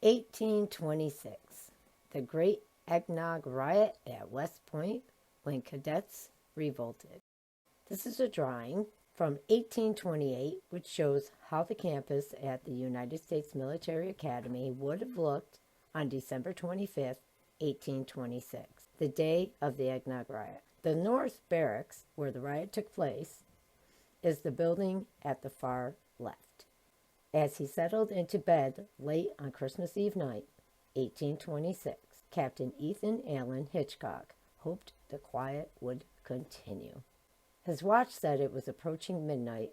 1826, the Great Eggnog Riot at West Point when cadets revolted. This is a drawing from 1828 which shows how the campus at the United States Military Academy would have looked on December 25th, 1826, the day of the Eggnog Riot. The North Barracks, where the riot took place, is the building at the far left. As he settled into bed late on Christmas Eve night, 1826, Captain Ethan Allen Hitchcock hoped the quiet would continue. His watch said it was approaching midnight,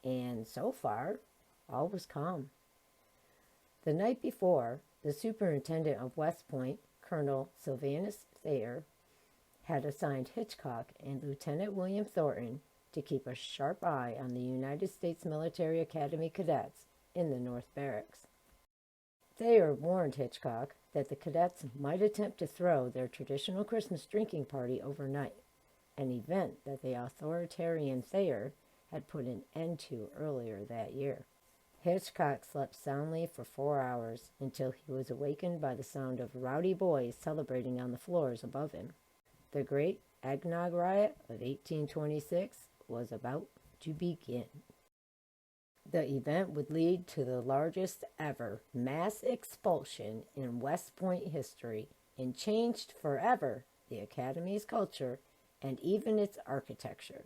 and so far, all was calm. The night before, the superintendent of West Point, Colonel Sylvanus Thayer, had assigned Hitchcock and Lieutenant William Thornton to keep a sharp eye on the United States Military Academy cadets in the North Barracks. Thayer warned Hitchcock that the cadets might attempt to throw their traditional Christmas drinking party overnight, an event that the authoritarian Thayer had put an end to earlier that year. Hitchcock slept soundly for 4 hours until he was awakened by the sound of rowdy boys celebrating on the floors above him. The Great Eggnog Riot of 1826 was about to begin. The event would lead to the largest ever mass expulsion in West Point history and changed forever the Academy's culture and even its architecture.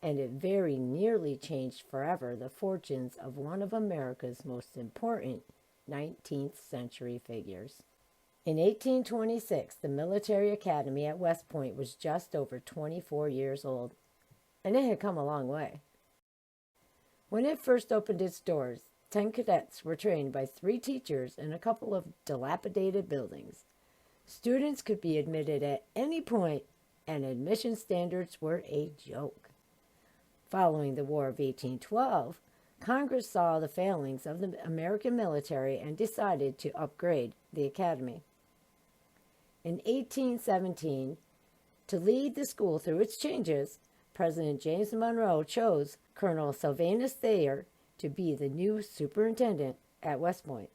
And it very nearly changed forever the fortunes of one of America's most important 19th century figures. In 1826, the Military Academy at West Point was just over 24 years old, and it had come a long way. When it first opened its doors, 10 cadets were trained by 3 teachers in a couple of dilapidated buildings. Students could be admitted at any point, and admission standards were a joke. Following the War of 1812, Congress saw the failings of the American military and decided to upgrade the academy. In 1817, to lead the school through its changes, President James Monroe chose Colonel Sylvanus Thayer to be the new superintendent at West Point.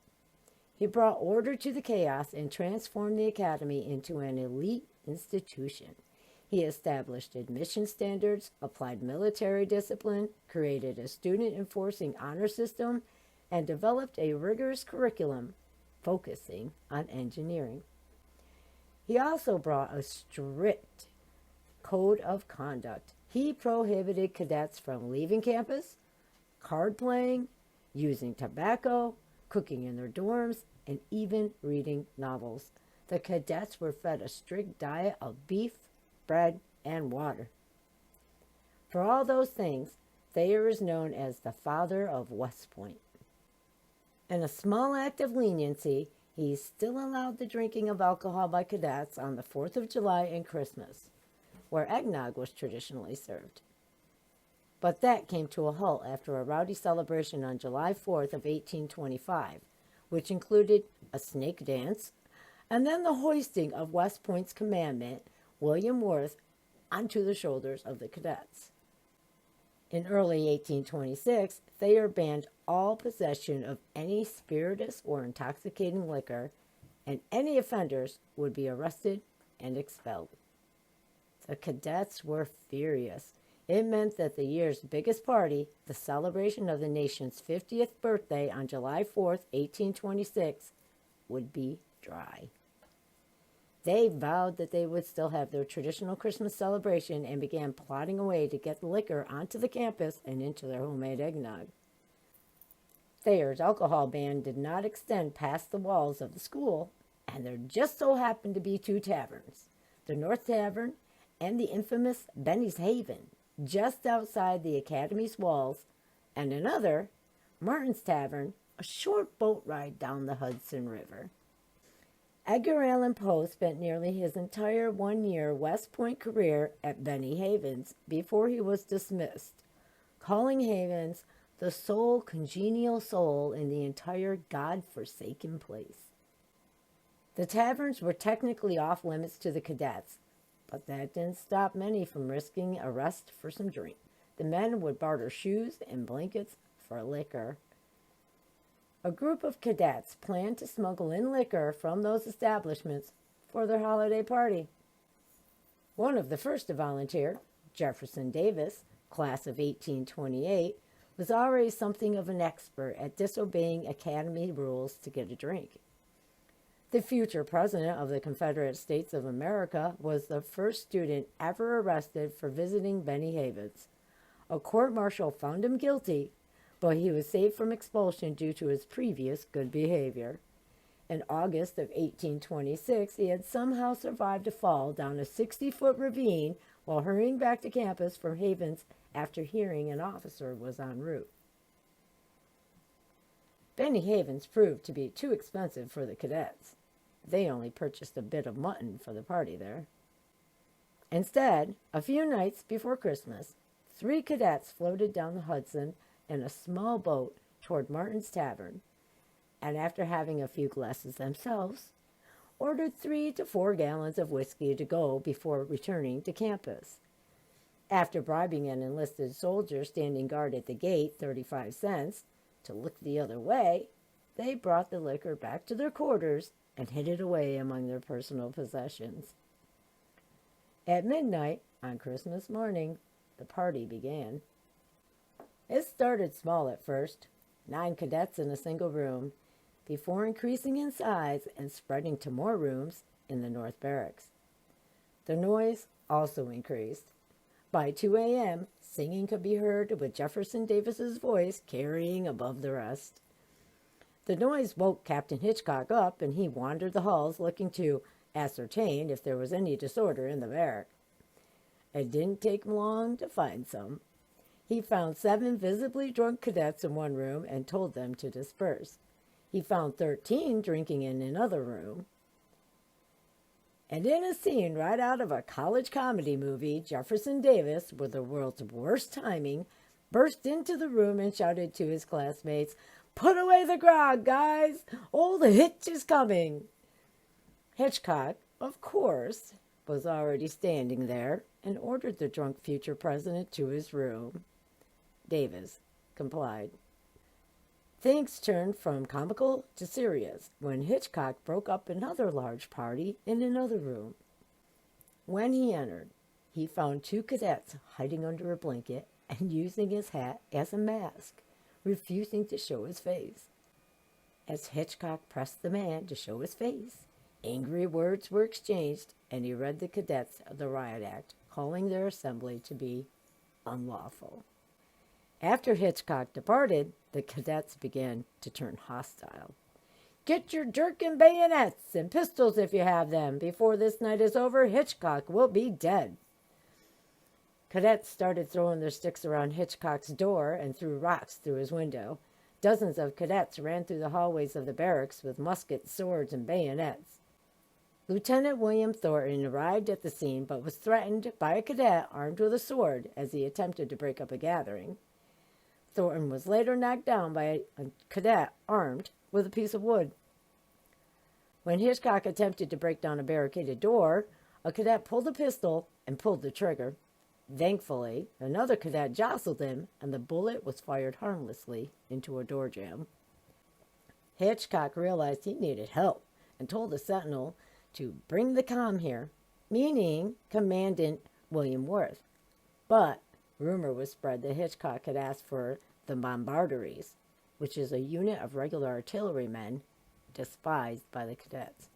He brought order to the chaos and transformed the academy into an elite institution. He established admission standards, applied military discipline, created a student-enforcing honor system, and developed a rigorous curriculum focusing on engineering. He also brought a strict code of conduct. He prohibited cadets from leaving campus, card playing, using tobacco, cooking in their dorms, and even reading novels. The cadets were fed a strict diet of beef, bread, and water. For all those things, Thayer is known as the father of West Point. In a small act of leniency, he still allowed the drinking of alcohol by cadets on the 4th of July and Christmas, where eggnog was traditionally served. But that came to a halt after a rowdy celebration on July 4th of 1825, which included a snake dance and then the hoisting of West Point's commandant, William Worth, onto the shoulders of the cadets. In early 1826, Thayer banned all possession of any spirituous or intoxicating liquor, and any offenders would be arrested and expelled. The cadets were furious. It meant that the year's biggest party, the celebration of the nation's 50th birthday on July 4th, 1826, would be dry. They vowed that they would still have their traditional Christmas celebration and began plotting a way to get the liquor onto the campus and into their homemade eggnog. Thayer's alcohol ban did not extend past the walls of the school, and there just so happened to be 2 taverns, the North Tavern and the infamous Benny's Haven, just outside the academy's walls, and another, Martin's Tavern, a short boat ride down the Hudson River. Edgar Allan Poe spent nearly his entire 1-year West Point career at Benny Havens before he was dismissed, calling Havens the sole congenial soul in the entire God-forsaken place. The taverns were technically off limits to the cadets, but that didn't stop many from risking arrest for some drink. The men would barter shoes and blankets for liquor. A group of cadets planned to smuggle in liquor from those establishments for their holiday party. One of the first to volunteer, Jefferson Davis, class of 1828, was already something of an expert at disobeying academy rules to get a drink. The future president of the Confederate States of America was the first student ever arrested for visiting Benny Havens. A court-martial found him guilty, but he was saved from expulsion due to his previous good behavior. In August of 1826, he had somehow survived a fall down a 60-foot ravine while hurrying back to campus from Havens after hearing an officer was en route. Benny Havens proved to be too expensive for the cadets. They only purchased a bit of mutton for the party there. Instead, a few nights before Christmas, 3 cadets floated down the Hudson in a small boat toward Martin's Tavern, and after having a few glasses themselves, ordered 3 to 4 gallons of whiskey to go before returning to campus. After bribing an enlisted soldier standing guard at the gate 35 cents to look the other way, they brought the liquor back to their quarters and hid it away among their personal possessions. At midnight on Christmas morning, the party began. It started small at first, 9 cadets in a single room, before increasing in size and spreading to more rooms in the North Barracks. The noise also increased. By 2 a.m., singing could be heard with Jefferson Davis's voice carrying above the rest. The noise woke Captain Hitchcock up, and he wandered the halls looking to ascertain if there was any disorder in the barrack. It didn't take him long to find some. He found 7 visibly drunk cadets in one room and told them to disperse. He found 13 drinking in another room. And in a scene right out of a college comedy movie, Jefferson Davis, with the world's worst timing, burst into the room and shouted to his classmates, "Put away the grog, guys! Old Hitch is coming!" Hitchcock, of course, was already standing there and ordered the drunk future president to his room. Davis complied. Things turned from comical to serious when Hitchcock broke up another large party in another room. When he entered, he found 2 cadets hiding under a blanket and using his hat as a mask, refusing to show his face. As Hitchcock pressed the man to show his face, angry words were exchanged, and he read the cadets the riot act, calling their assembly to be unlawful. After Hitchcock departed, the cadets began to turn hostile. "Get your dirk and bayonets and pistols if you have them. Before this night is over, Hitchcock will be dead." Cadets started throwing their sticks around Hitchcock's door and threw rocks through his window. Dozens of cadets ran through the hallways of the barracks with muskets, swords, and bayonets. Lieutenant William Thornton arrived at the scene but was threatened by a cadet armed with a sword as he attempted to break up a gathering. Thornton was later knocked down by a cadet armed with a piece of wood. When Hitchcock attempted to break down a barricaded door, a cadet pulled a pistol and pulled the trigger. Thankfully, another cadet jostled him, and the bullet was fired harmlessly into a door jamb. Hitchcock realized he needed help and told the sentinel to bring the comm here, meaning Commandant William Worth. But rumor was spread that Hitchcock had asked for the bombarderies, which is a unit of regular artillerymen despised by the cadets.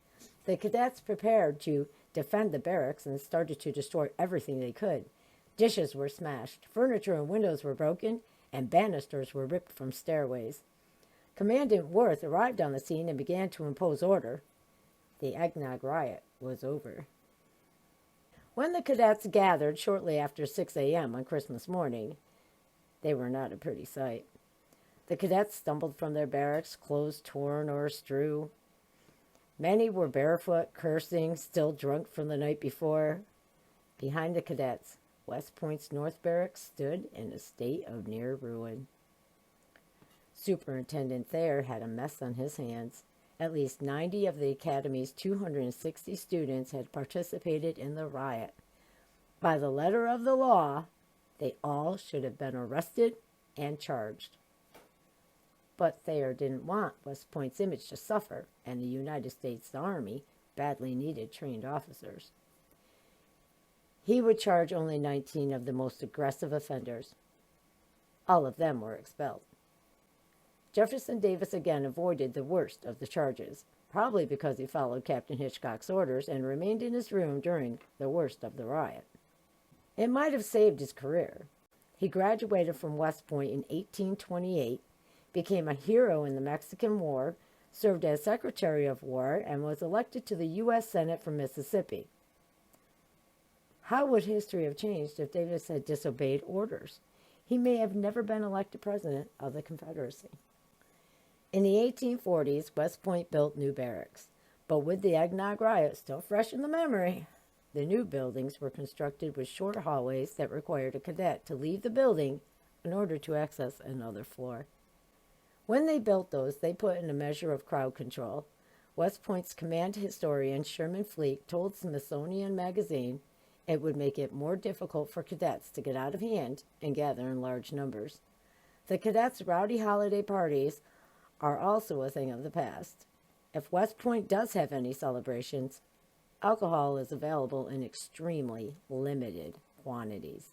The cadets prepared to defend the barracks and started to destroy everything they could. Dishes were smashed, furniture and windows were broken, and banisters were ripped from stairways. Commandant Worth arrived on the scene and began to impose order. The Eggnog Riot was over. When the cadets gathered shortly after 6 a.m. on Christmas morning, they were not a pretty sight. The cadets stumbled from their barracks, clothes torn or askew. Many were barefoot, cursing, still drunk from the night before. Behind the cadets, West Point's North Barracks stood in a state of near ruin. Superintendent Thayer had a mess on his hands. At least 90 of the Academy's 260 students had participated in the riot. By the letter of the law, they all should have been arrested and charged. But Thayer didn't want West Point's image to suffer, and the United States Army badly needed trained officers. He would charge only 19 of the most aggressive offenders. All of them were expelled. Jefferson Davis again avoided the worst of the charges, probably because he followed Captain Hitchcock's orders and remained in his room during the worst of the riot. It might have saved his career. He graduated from West Point in 1828, became a hero in the Mexican War, served as Secretary of War, and was elected to the U.S. Senate from Mississippi. How would history have changed if Davis had disobeyed orders? He may have never been elected president of the Confederacy. In the 1840s, West Point built new barracks, but with the Eggnog Riot still fresh in the memory, the new buildings were constructed with short hallways that required a cadet to leave the building in order to access another floor. When they built those, they put in a measure of crowd control. West Point's command historian Sherman Fleet told Smithsonian Magazine it would make it more difficult for cadets to get out of hand and gather in large numbers. The cadets' rowdy holiday parties are also a thing of the past. If West Point does have any celebrations, alcohol is available in extremely limited quantities.